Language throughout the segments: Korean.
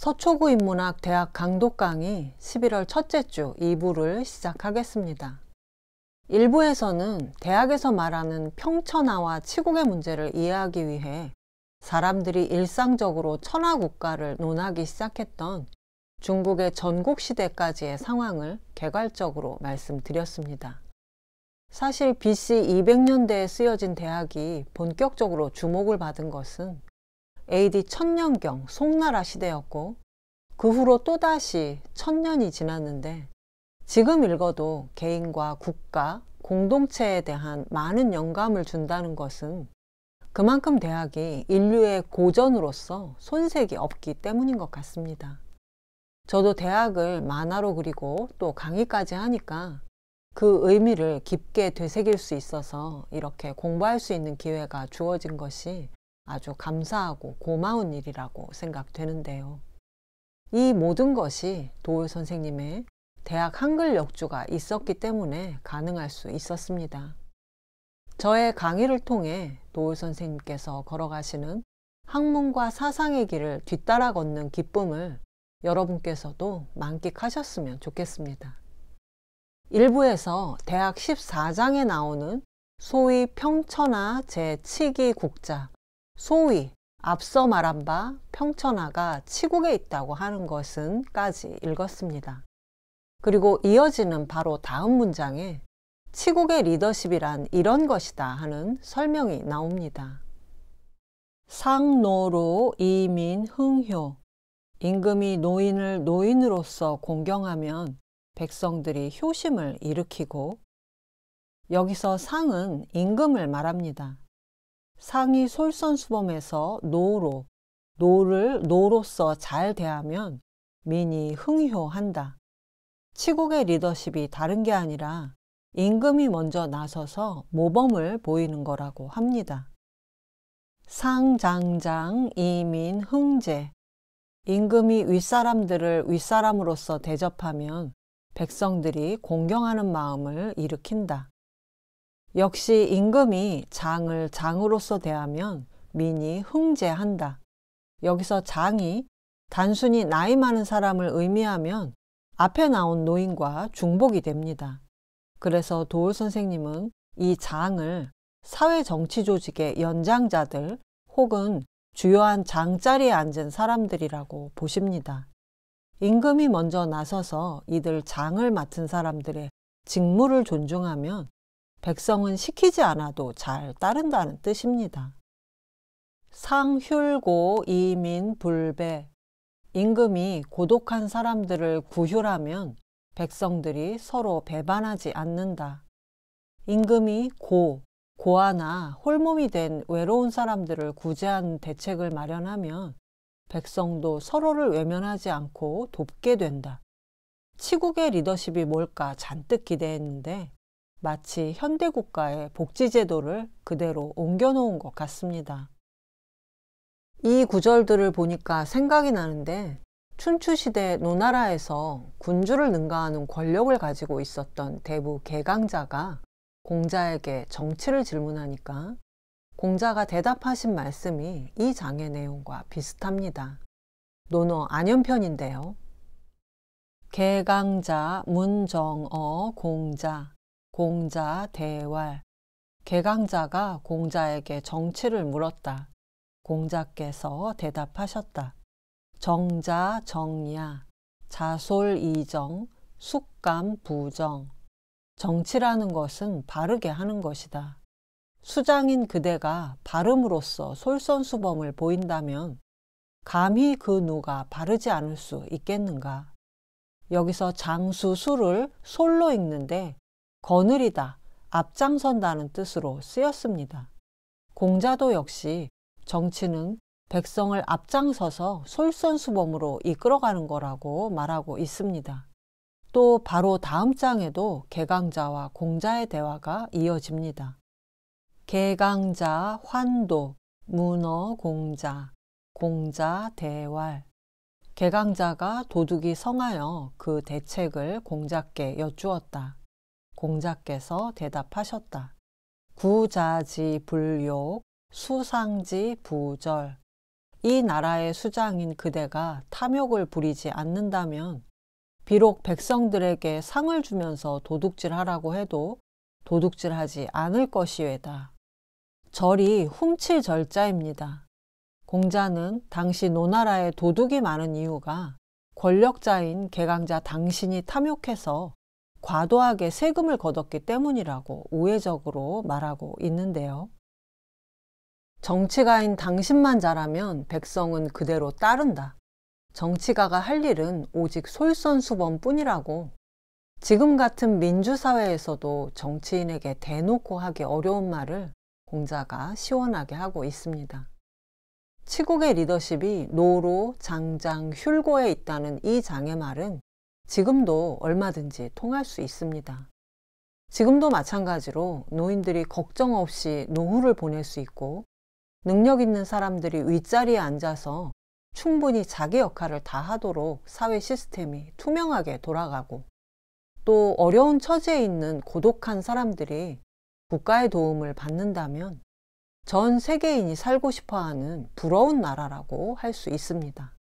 서초구 인문학 대학 강독 강의 11월 첫째 주 2부를 시작하겠습니다. 1부에서는 대학에서 말하는 평천하와 치국의 문제를 이해하기 위해 사람들이 일상적으로 천하국가를 논하기 시작했던 중국의 전국시대까지의 상황을 개괄적으로 말씀드렸습니다. 사실 BC 200년대에 쓰여진 대학이 본격적으로 주목을 받은 것은 AD 1000년경 송나라 시대였고, 그 후로 또다시 1000년이 지났는데 지금 읽어도 개인과 국가, 공동체에 대한 많은 영감을 준다는 것은 그만큼 대학이 인류의 고전으로서 손색이 없기 때문인 것 같습니다. 저도 대학을 만화로 그리고 또 강의까지 하니까 그 의미를 깊게 되새길 수 있어서 이렇게 공부할 수 있는 기회가 주어진 것이 아주 감사하고 고마운 일이라고 생각되는데요. 이 모든 것이 도울 선생님의 대학 한글 역주가 있었기 때문에 가능할 수 있었습니다. 저의 강의를 통해 도울 선생님께서 걸어가시는 학문과 사상의 길을 뒤따라 걷는 기쁨을 여러분께서도 만끽하셨으면 좋겠습니다. 1부에서 대학 14장에 나오는 소위 평천하 제7기 국자, 소위 앞서 말한 바 평천하가 치국에 있다고 하는 것은 까지 읽었습니다. 그리고 이어지는 바로 다음 문장에 치국의 리더십이란 이런 것이다 하는 설명이 나옵니다. 상노로 이민 흥효. 임금이 노인을 노인으로서 공경하면 백성들이 효심을 일으키고, 여기서 상은 임금을 말합니다. 상이 솔선수범해서 노를 노로서 잘 대하면 민이 흥효한다. 치국의 리더십이 다른 게 아니라 임금이 먼저 나서서 모범을 보이는 거라고 합니다. 상장장 이민 흥제. 임금이 윗사람들을 윗사람으로서 대접하면 백성들이 공경하는 마음을 일으킨다. 역시 임금이 장을 장으로서 대하면 민이 흥제한다. 여기서 장이 단순히 나이 많은 사람을 의미하면 앞에 나온 노인과 중복이 됩니다. 그래서 도울 선생님은 이 장을 사회 정치 조직의 연장자들 혹은 주요한 장자리에 앉은 사람들이라고 보십니다. 임금이 먼저 나서서 이들 장을 맡은 사람들의 직무를 존중하면 백성은 시키지 않아도 잘 따른다는 뜻입니다. 상휼고 이민 불배. 임금이 고독한 사람들을 구휼하면 백성들이 서로 배반하지 않는다. 임금이 고아나 홀몸이 된 외로운 사람들을 구제하는 대책을 마련하면 백성도 서로를 외면하지 않고 돕게 된다. 치국의 리더십이 뭘까 잔뜩 기대했는데 마치 현대국가의 복지제도를 그대로 옮겨놓은 것 같습니다. 이 구절들을 보니까 생각이 나는데, 춘추시대 노나라에서 군주를 능가하는 권력을 가지고 있었던 대부 개강자가 공자에게 정치를 질문하니까 공자가 대답하신 말씀이 이 장의 내용과 비슷합니다. 논어 안연편인데요. 개강자 문정어 공자 대왈. 개강자가 공자에게 정치를 물었다. 공자께서 대답하셨다. 정자 정야, 자솔 이정, 숙감 부정. 정치라는 것은 바르게 하는 것이다. 수장인 그대가 바름으로써 솔선수범을 보인다면 감히 그 누가 바르지 않을 수 있겠는가. 여기서 장수수를 솔로 읽는데 거느리다, 앞장선다는 뜻으로 쓰였습니다. 공자도 역시 정치는 백성을 앞장서서 솔선수범으로 이끌어가는 거라고 말하고 있습니다. 또 바로 다음 장에도 개강자와 공자의 대화가 이어집니다. 개강자 환도, 문어 공자 대왈. 개강자가 도둑이 성하여 그 대책을 공자께 여쭈었다. 공자께서 대답하셨다. 구자지 불욕, 수상지 부절. 이 나라의 수장인 그대가 탐욕을 부리지 않는다면 비록 백성들에게 상을 주면서 도둑질하라고 해도 도둑질하지 않을 것이외다. 절이 훔칠 절자입니다. 공자는 당시 노나라에 도둑이 많은 이유가 권력자인 개강자 당신이 탐욕해서 과도하게 세금을 걷었기 때문이라고 우회적으로 말하고 있는데요. 정치가인 당신만 잘하면 백성은 그대로 따른다. 정치가가 할 일은 오직 솔선수범뿐이라고. 지금 같은 민주사회에서도 정치인에게 대놓고 하기 어려운 말을 공자가 시원하게 하고 있습니다. 치국의 리더십이 노로, 장장, 흉고에 있다는 이 장의말은 지금도 얼마든지 통할 수 있습니다. 지금도 마찬가지로 노인들이 걱정 없이 노후를 보낼 수 있고 능력 있는 사람들이 윗자리에 앉아서 충분히 자기 역할을 다 하도록 사회 시스템이 투명하게 돌아가고 또 어려운 처지에 있는 고독한 사람들이 국가의 도움을 받는다면 전 세계인이 살고 싶어하는 부러운 나라라고 할 수 있습니다.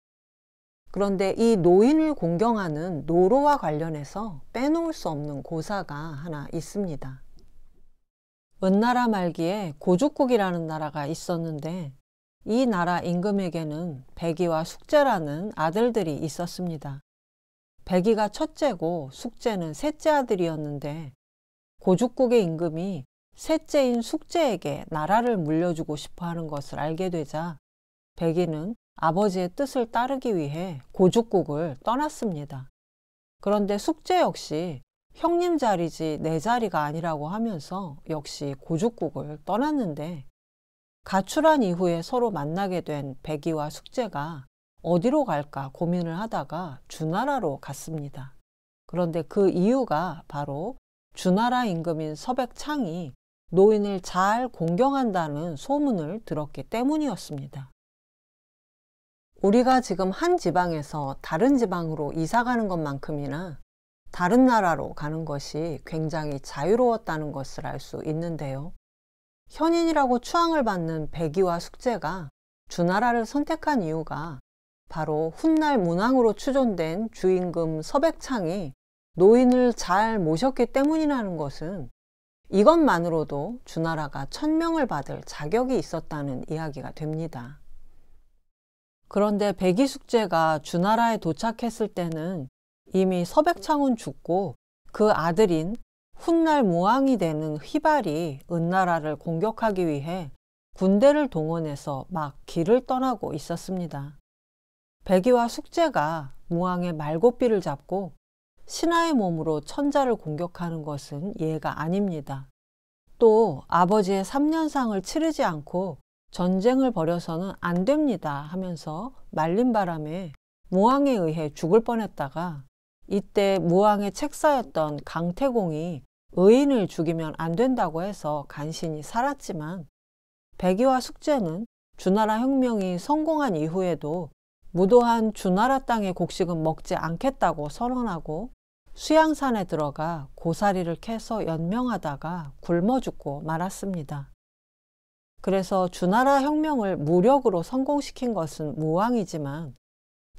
그런데 이 노인을 공경하는 노로와 관련해서 빼놓을 수 없는 고사가 하나 있습니다. 은나라 말기에 고죽국이라는 나라가 있었는데 이 나라 임금에게는 백이와 숙제라는 아들들이 있었습니다. 백이가 첫째고 숙제는 셋째 아들이었는데 고죽국의 임금이 셋째인 숙제에게 나라를 물려주고 싶어 하는 것을 알게 되자 백이는 아버지의 뜻을 따르기 위해 고죽국을 떠났습니다. 그런데 숙제 역시 형님 자리지 내 자리가 아니라고 하면서 역시 고죽국을 떠났는데 가출한 이후에 서로 만나게 된 백이와 숙제가 어디로 갈까 고민을 하다가 주나라로 갔습니다. 그런데 그 이유가 바로 주나라 임금인 서백창이 노인을 잘 공경한다는 소문을 들었기 때문이었습니다. 우리가 지금 한 지방에서 다른 지방으로 이사 가는 것만큼이나 다른 나라로 가는 것이 굉장히 자유로웠다는 것을 알 수 있는데요. 현인이라고 추앙을 받는 백이와 숙제가 주나라를 선택한 이유가 바로 훗날 문왕으로 추존된 주임금 서백창이 노인을 잘 모셨기 때문이라는 것은 이것만으로도 주나라가 천명을 받을 자격이 있었다는 이야기가 됩니다. 그런데 백이 숙제가 주나라에 도착했을 때는 이미 서백창은 죽고 그 아들인 훗날 무왕이 되는 휘발이 은나라를 공격하기 위해 군대를 동원해서 막 길을 떠나고 있었습니다. 백이와 숙제가 무왕의 말고삐를 잡고 신하의 몸으로 천자를 공격하는 것은 예가 아닙니다. 또 아버지의 3년상을 치르지 않고 전쟁을 벌여서는 안 됩니다 하면서 말린 바람에 무왕에 의해 죽을 뻔했다가 이때 무왕의 책사였던 강태공이 의인을 죽이면 안 된다고 해서 간신히 살았지만 백이와 숙제는 주나라 혁명이 성공한 이후에도 무도한 주나라 땅의 곡식은 먹지 않겠다고 선언하고 수양산에 들어가 고사리를 캐서 연명하다가 굶어 죽고 말았습니다. 그래서 주나라 혁명을 무력으로 성공시킨 것은 무왕이지만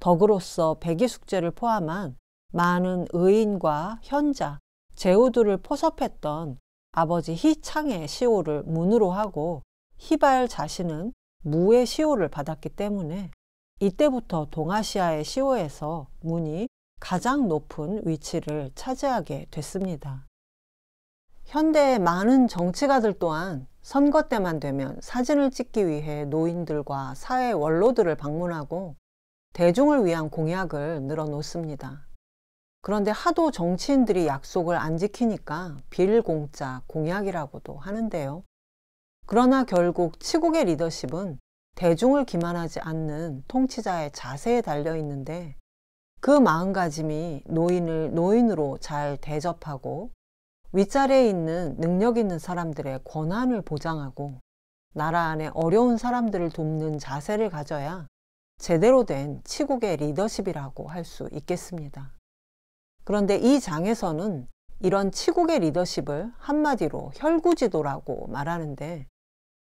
덕으로서 백이 숙제를 포함한 많은 의인과 현자, 제후들을 포섭했던 아버지 희창의 시호를 문으로 하고 희발 자신은 무의 시호를 받았기 때문에 이때부터 동아시아의 시호에서 문이 가장 높은 위치를 차지하게 됐습니다. 현대의 많은 정치가들 또한 선거 때만 되면 사진을 찍기 위해 노인들과 사회 원로들을 방문하고 대중을 위한 공약을 늘어놓습니다. 그런데 하도 정치인들이 약속을 안 지키니까 빌공짜 공약이라고도 하는데요. 그러나 결국 치국의 리더십은 대중을 기만하지 않는 통치자의 자세에 달려 있는데 그 마음가짐이 노인을 노인으로 잘 대접하고 윗자리에 있는 능력 있는 사람들의 권한을 보장하고 나라 안에 어려운 사람들을 돕는 자세를 가져야 제대로 된 치국의 리더십이라고 할 수 있겠습니다. 그런데 이 장에서는 이런 치국의 리더십을 한마디로 혈구지도라고 말하는데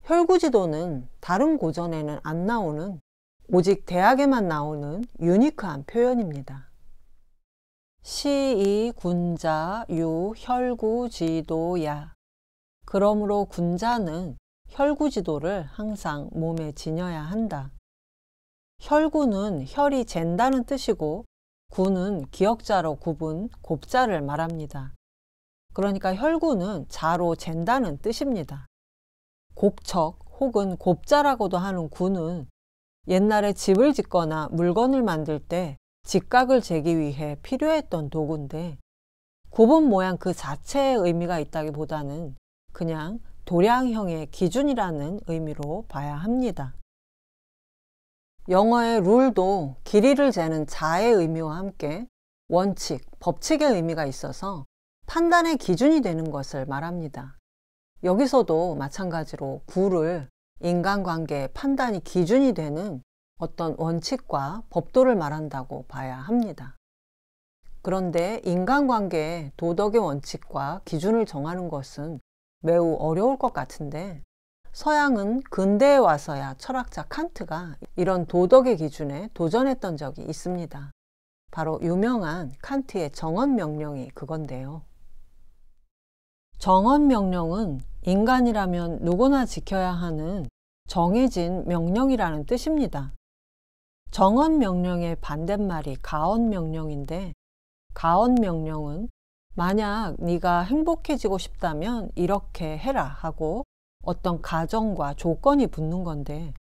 혈구지도는 다른 고전에는 안 나오는 오직 대학에만 나오는 유니크한 표현입니다. 시이 군자 유 혈구지도야. 그러므로 군자는 혈구지도를 항상 몸에 지녀야 한다. 혈구는 혈이 잰다는 뜻이고 구는 기역자로 굽은 곱자를 말합니다. 그러니까 혈구는 자로 잰다는 뜻입니다. 곱척 혹은 곱자라고도 하는 구는 옛날에 집을 짓거나 물건을 만들 때 직각을 재기 위해 필요했던 도구인데 굽은 모양 그 자체의 의미가 있다기보다는 그냥 도량형의 기준이라는 의미로 봐야 합니다. 영어의 룰도 길이를 재는 자의 의미와 함께 원칙, 법칙의 의미가 있어서 판단의 기준이 되는 것을 말합니다. 여기서도 마찬가지로 구를 인간관계의 판단이 기준이 되는 어떤 원칙과 법도를 말한다고 봐야 합니다. 그런데 인간관계의 도덕의 원칙과 기준을 정하는 것은 매우 어려울 것 같은데 서양은 근대에 와서야 철학자 칸트가 이런 도덕의 기준에 도전했던 적이 있습니다. 바로 유명한 칸트의 정언명령이 그건데요. 정언명령은 인간이라면 누구나 지켜야 하는 정해진 명령이라는 뜻입니다. 정언명령의 반대말이 가언명령인데 가언명령은 만약 네가 행복해지고 싶다면 이렇게 해라 하고 어떤 가정과 조건이 붙는 건데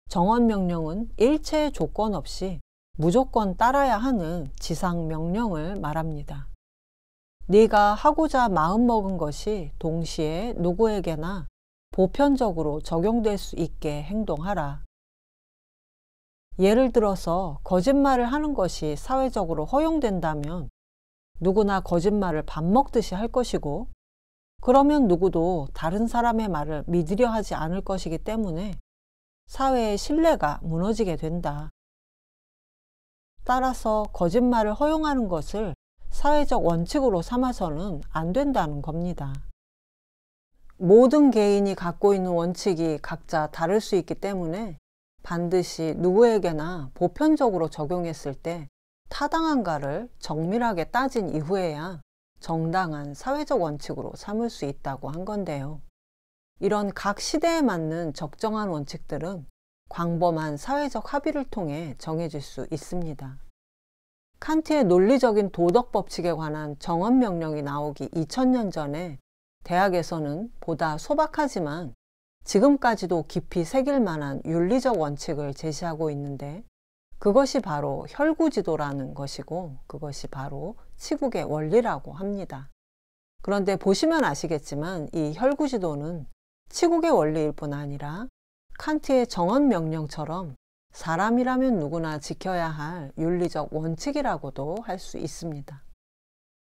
정언명령은 일체의 조건 없이 무조건 따라야 하는 지상명령을 말합니다. 네가 하고자 마음먹은 것이 동시에 누구에게나 보편적으로 적용될 수 있게 행동하라. 예를 들어서 거짓말을 하는 것이 사회적으로 허용된다면 누구나 거짓말을 밥 먹듯이 할 것이고 그러면 누구도 다른 사람의 말을 믿으려 하지 않을 것이기 때문에 사회의 신뢰가 무너지게 된다. 따라서 거짓말을 허용하는 것을 사회적 원칙으로 삼아서는 안 된다는 겁니다. 모든 개인이 갖고 있는 원칙이 각자 다를 수 있기 때문에 반드시 누구에게나 보편적으로 적용했을 때 타당한가를 정밀하게 따진 이후에야 정당한 사회적 원칙으로 삼을 수 있다고 한 건데요. 이런 각 시대에 맞는 적정한 원칙들은 광범한 사회적 합의를 통해 정해질 수 있습니다. 칸트의 논리적인 도덕 법칙에 관한 정언명령이 나오기 2000년 전에 대학에서는 보다 소박하지만 지금까지도 깊이 새길 만한 윤리적 원칙을 제시하고 있는데 그것이 바로 혈구지도라는 것이고 그것이 바로 치국의 원리라고 합니다. 그런데 보시면 아시겠지만 이 혈구지도는 치국의 원리일 뿐 아니라 칸트의 정언명령처럼 사람이라면 누구나 지켜야 할 윤리적 원칙이라고도 할 수 있습니다.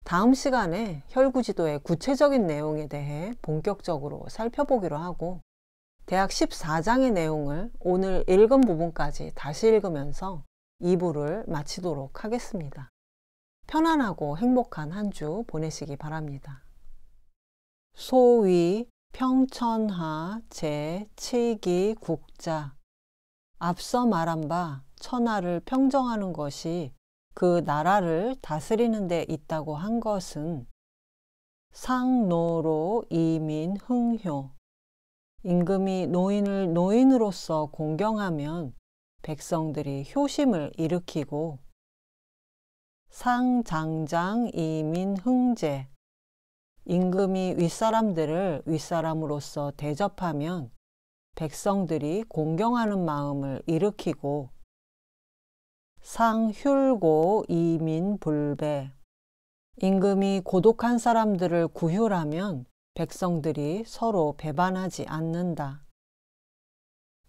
다음 시간에 혈구지도의 구체적인 내용에 대해 본격적으로 살펴보기로 하고 대학 14장의 내용을 오늘 읽은 부분까지 다시 읽으면서 2부를 마치도록 하겠습니다. 편안하고 행복한 한 주 보내시기 바랍니다. 소위 평천하 제7기 국자. 앞서 말한 바 천하를 평정하는 것이 그 나라를 다스리는 데 있다고 한 것은 상노로 이민흥효. 임금이 노인을 노인으로서 공경하면 백성들이 효심을 일으키고 상장장 이민흥제. 임금이 윗사람들을 윗사람으로서 대접하면 백성들이 공경하는 마음을 일으키고 상휼고 이민불배. 임금이 고독한 사람들을 구휼하면 백성들이 서로 배반하지 않는다.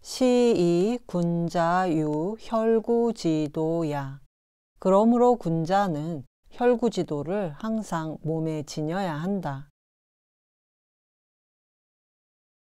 시이 군자유 혈구지도야. 그러므로 군자는 혈구지도를 항상 몸에 지녀야 한다.